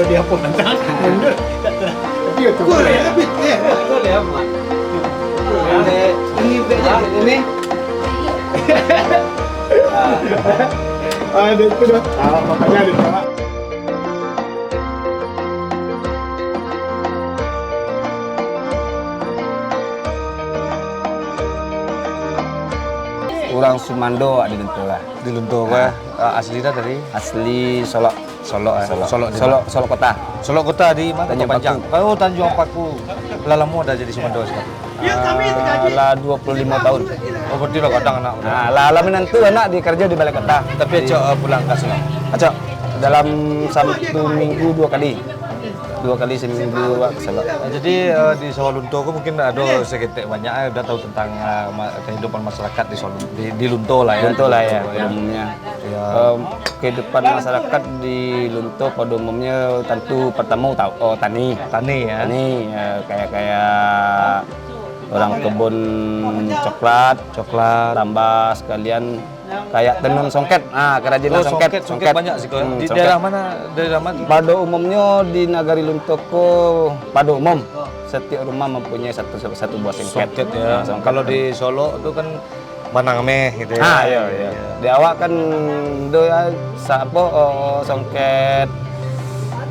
Dia pun tentang mundur. Dia tu. Ini ini. Ada itu dah. Makanya ada tak. Orang Sumando di Lunto lah. Di Lunto aslinya dari Asli Solo. Solo kota. Solo kota di mana? Tanjung Panjang. Paku. Oh, Tanjung Paku. Lalamu ada jadi Sumando sekarang. Lah 25 tahun. Oh, berarti lo kadang anak. Nah, lah lama nanti anak di kerja di balai kota. Tapi Acok pulang ke Solo. Acok dalam 1 minggu 2 kali. 2 kali seminggu ke Solo. Nah, jadi di Solo Lunto aku mungkin ada sekitar banyak udah tahu tentang kehidupan masyarakat di Solo di Lunto lah ya. Lunto lah ya umumnya. Ya. Kehidupan masyarakat di Lunto pada umumnya tentu pertama tani. Tani ya. Tani kayak orang kebun coklat, tambah sekalian kayak tenun songket. Nah, kerajinan songket banyak sih. Di daerah mana? Daerah mana? Pada umumnya di Nagari Luntoko pada umum setiap rumah mempunyai satu buah songket ya. Nah, kalau di Solo itu kan Banang Meh gitu ya. Iya. Di awak kan do ya songket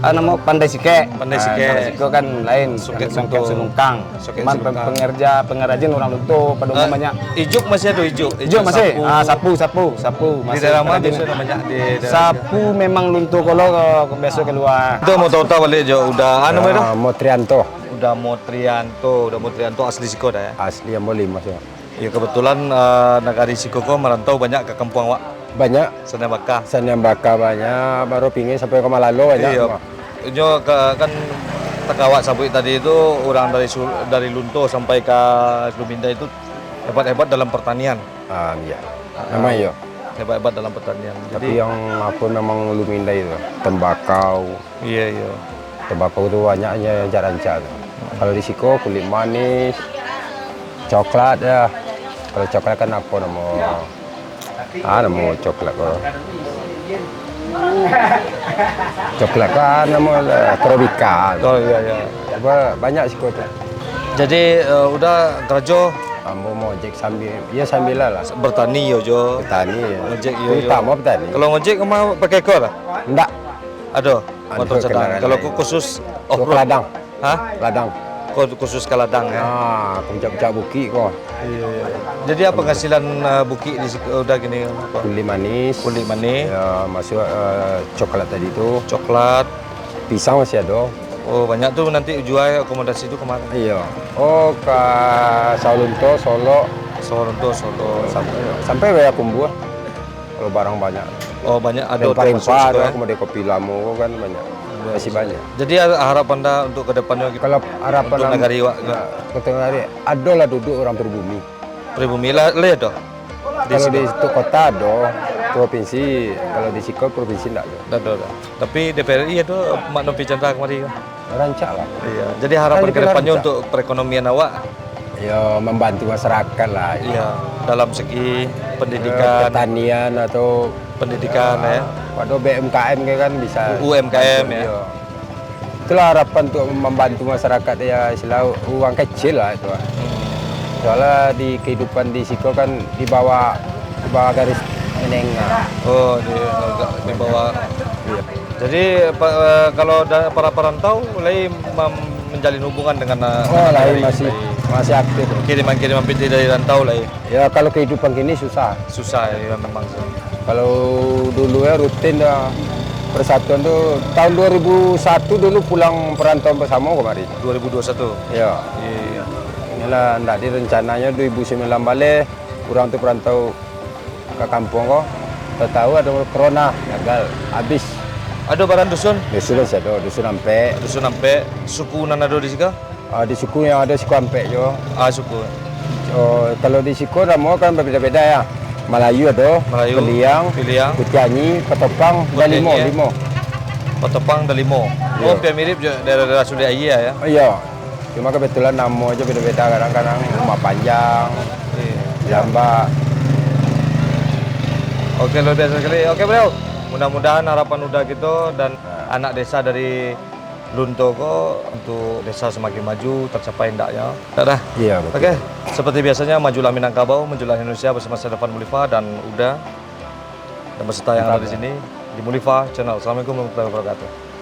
nama Pandai Sike kan lain songket Sunungkang. Cuman pengrajin orang Lunto pada umumnya. Ijuk masih ada ijuk masih. Sapu. Di daerah mana biasa namanya di sapu memang Lunto kalau biasa keluar. Itu mau tahu balik Jo udah namanya Motrianto. Udah Motrianto asli Siko dah ya. Asli yang boleh Mas ya. Ya kebetulan Nagari Siko merantau banyak ke kampung awak. Banyak. Sanian Baka banyak, baru pingin sampai ke Malalo banyak. Iya. Nyo kan Tekawak Sabui tadi itu orang dari Lunto sampai ke Luminda itu hebat-hebat dalam pertanian. Iya. Memang iya. Hebat-hebat dalam pertanian. Tapi yang aku memang Luminda itu tembakau. Iya. Tembakau itu banyaknya jaran-jaran. Kalau di Siko kulit manis, coklat ya. Kalau coklat kan apa nama coklat kok. Coklat kan nama Krobika. Oh iya. Banyak Siko tuh. Jadi udah kerja Ambo mau ojek sambil lah. Bertani yo Jo. Bertani ya. Ngojek yo. Utama bertani. Kalau ngojek mau pakai ekor? Enggak. Aduh, motor sedang. Kalau khusus ke ladang. Hah? Ladang. Khusus ke ladang ya. Puncak-puncak buki kok. Iya. Jadi apa penghasilan buki di udah gini apa? Kulit manis. Ya, masuk coklat tadi itu. Coklat. Pisang masih ada. Oh, banyak tuh nanti jual akomodasi itu kemana? Iya. Oh, ke Solo, sampai Waya Kumbu. Kalau barang banyak. Oh, banyak ada rempah-rempah, ada kemudian kopi lamu kan banyak. Masih banyak. Jadi harapan Anda untuk kedepannya? Kalau harapan untuk Nagari Wak? Untuk Nagari, ada lah duduk orang pribumi. Pribumi lah ada? Kalau di itu kota ada, provinsi. Kalau di Siko provinsi tidak ada. Ada. Tapi DPRI itu Mak Novi Chandra kemarin. Rancak lah. Iya. Jadi harapan kedepannya untuk perekonomian awak? Ya membantu masyarakat lah. Iya. Dalam segi pendidikan, pertanian atau pendidikan ya. Waduh BMKM kan bisa. UMKM ya. Iya. Itulah harapan untuk membantu masyarakat ya, istilah uang kecil lah itu. Soalnya di kehidupan di Siko kan di bawah garis menengah. Oh, di bawah. Iya. Jadi kalau para perantau mulai menjalin hubungan dengan lain masih aktif. Kiriman PT dari rantau lah. Ya kalau kehidupan gini susah ya memang. Kalau dulu ya rutin dah persatuan tuh tahun 2001 dulu pulang perantau bersama kemarin. 2021. Ya. Iya. Inilah tadi rencananya 2009 balik kurang tuh perantau ke kampung kok. Tahu ada corona gagal habis. Ada barang dusun? Dusun ada, dusun Ampe. Suku Nanado di Siko? Di suku yang ada suku Ampe jo. Suku. Kalau di Siko nama kan berbeda-beda ya. Melayu ada, Peliang, Kutianyi, Petopang, dan Limo. Petopang dan Limo. Oh, mirip daerah Sudia ya? Iya. Cuma kebetulan nama aja beda-beda, kadang-kadang rumah panjang, lambat. Oke, luar biasa sekali. Oke beliau, mudah-mudahan harapan udah gitu dan anak desa dari Lunto kok untuk desa semakin maju, tercapai hendaknya. Dah. Iya, betul. Oke, seperti biasanya majulah Minangkabau, majulah Indonesia bersama saya Devan Mulifa dan Uda dan peserta yang ada di sini di Mulifa Channel. Assalamualaikum warahmatullahi wabarakatuh.